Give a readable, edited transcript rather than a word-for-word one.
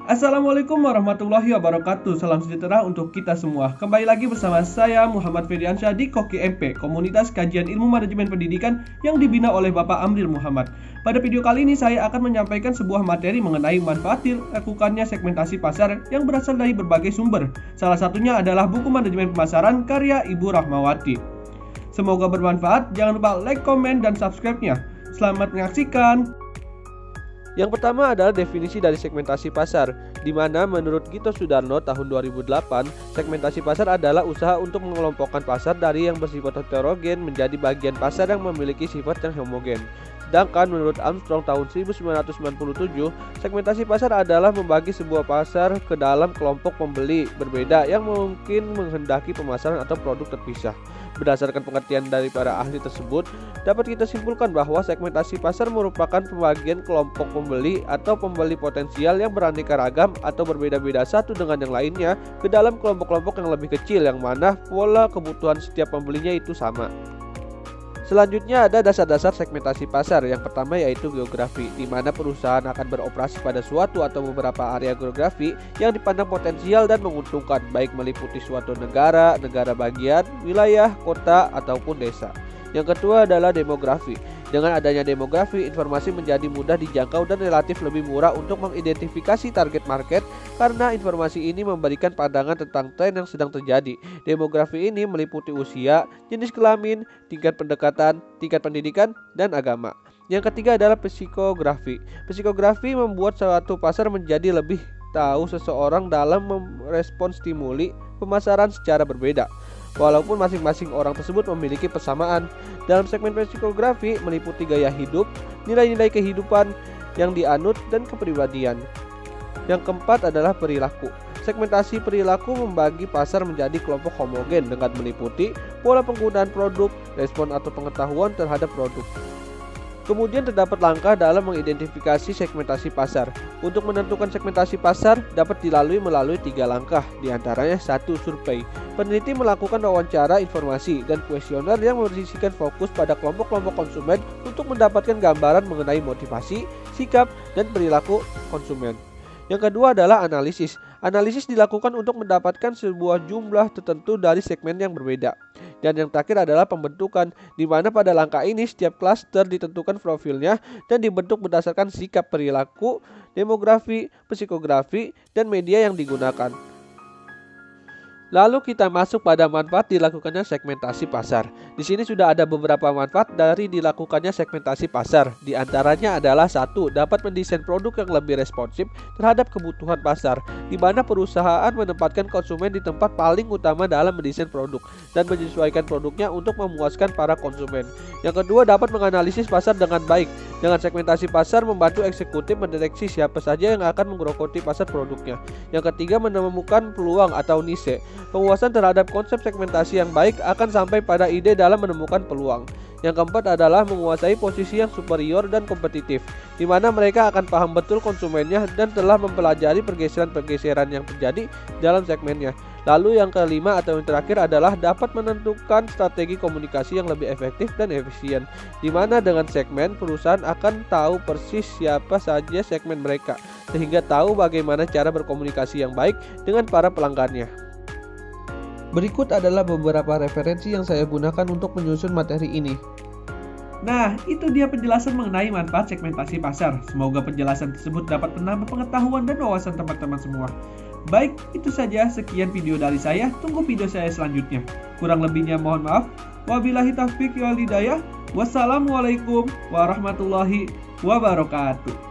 Assalamualaikum warahmatullahi wabarakatuh. Salam sejahtera untuk kita semua. Kembali lagi bersama saya Muhammad Firdiansyah di Koki MP, Komunitas Kajian Ilmu Manajemen Pendidikan yang dibina oleh Bapak Amril Muhammad. Pada video kali ini saya akan menyampaikan sebuah materi mengenai manfaat dilakukannya segmentasi pasar yang berasal dari berbagai sumber. Salah satunya adalah buku manajemen pemasaran karya Ibu Rahmawati. Semoga bermanfaat. Jangan lupa like, komen, dan subscribe-nya. Selamat menyaksikan. Yang pertama adalah definisi dari segmentasi pasar, di mana menurut Gito Sudarno tahun 2008, segmentasi pasar adalah usaha untuk mengelompokkan pasar dari yang bersifat heterogen menjadi bagian pasar yang memiliki sifat yang homogen. Sedangkan menurut Armstrong tahun 1997, segmentasi pasar adalah membagi sebuah pasar ke dalam kelompok pembeli berbeda yang mungkin menghendaki pemasaran atau produk terpisah. Berdasarkan pengertian dari para ahli tersebut, dapat kita simpulkan bahwa segmentasi pasar merupakan pembagian kelompok pembeli atau pembeli potensial yang beraneka ragam atau berbeda-beda satu dengan yang lainnya ke dalam kelompok-kelompok yang lebih kecil yang mana pola kebutuhan setiap pembelinya itu sama. Selanjutnya ada dasar-dasar segmentasi pasar. Yang pertama yaitu geografi, di mana perusahaan akan beroperasi pada suatu atau beberapa area geografi yang dipandang potensial dan menguntungkan, baik meliputi suatu negara, negara bagian, wilayah, kota, ataupun desa. Yang kedua adalah demografi. Dengan adanya demografi, informasi menjadi mudah dijangkau dan relatif lebih murah untuk mengidentifikasi target market karena informasi ini memberikan pandangan tentang tren yang sedang terjadi. Demografi ini meliputi usia, jenis kelamin, tingkat pendekatan, tingkat pendidikan, dan agama. Yang ketiga adalah psikografi. Psikografi membuat suatu pasar menjadi lebih tahu seseorang dalam merespons stimuli pemasaran secara berbeda. Walaupun masing-masing orang tersebut memiliki persamaan, dalam segmen psikografi meliputi gaya hidup, nilai-nilai kehidupan yang dianut, dan kepribadian. Yang keempat adalah perilaku. Segmentasi perilaku membagi pasar menjadi kelompok homogen dengan meliputi pola penggunaan produk, respon atau pengetahuan terhadap produk. Kemudian terdapat langkah dalam mengidentifikasi segmentasi pasar. Untuk menentukan segmentasi pasar dapat dilalui melalui 3 langkah, diantaranya 1. Survei. Peneliti melakukan wawancara informasi dan kuesioner yang berisikan fokus pada kelompok-kelompok konsumen untuk mendapatkan gambaran mengenai motivasi, sikap, dan perilaku konsumen. Yang kedua adalah analisis. Analisis dilakukan untuk mendapatkan sebuah jumlah tertentu dari segmen yang berbeda. Dan yang terakhir adalah pembentukan, di mana pada langkah ini setiap klaster ditentukan profilnya dan dibentuk berdasarkan sikap, perilaku, demografi, psikografi, dan media yang digunakan. Lalu kita masuk pada manfaat dilakukannya segmentasi pasar. Di sini sudah ada beberapa manfaat dari dilakukannya segmentasi pasar. Di antaranya adalah 1. Dapat mendesain produk yang lebih responsif terhadap kebutuhan pasar, di mana perusahaan menempatkan konsumen di tempat paling utama dalam mendesain produk dan menyesuaikan produknya untuk memuaskan para konsumen. Yang kedua, dapat menganalisis pasar dengan baik. Dengan segmentasi pasar membantu eksekutif mendeteksi siapa saja yang akan menggerogoti pasar produknya. Yang ketiga, menemukan peluang atau niche. Penguasaan terhadap konsep segmentasi yang baik akan sampai pada ide dalam menemukan peluang. Yang keempat adalah menguasai posisi yang superior dan kompetitif, di mana mereka akan paham betul konsumennya dan telah mempelajari pergeseran-pergeseran yang terjadi dalam segmennya. Lalu yang kelima atau yang terakhir adalah dapat menentukan strategi komunikasi yang lebih efektif dan efisien, di mana dengan segmen perusahaan akan tahu persis siapa saja segmen mereka, sehingga tahu bagaimana cara berkomunikasi yang baik dengan para pelanggannya. Berikut adalah beberapa referensi yang saya gunakan untuk menyusun materi ini. Nah, itu dia penjelasan mengenai manfaat segmentasi pasar. Semoga penjelasan tersebut dapat menambah pengetahuan dan wawasan teman-teman semua. Baik, itu saja sekian video dari saya. Tunggu video saya selanjutnya. Kurang lebihnya mohon maaf. Wabillahi taufiq wal hidayah. Wassalamualaikum warahmatullahi wabarakatuh.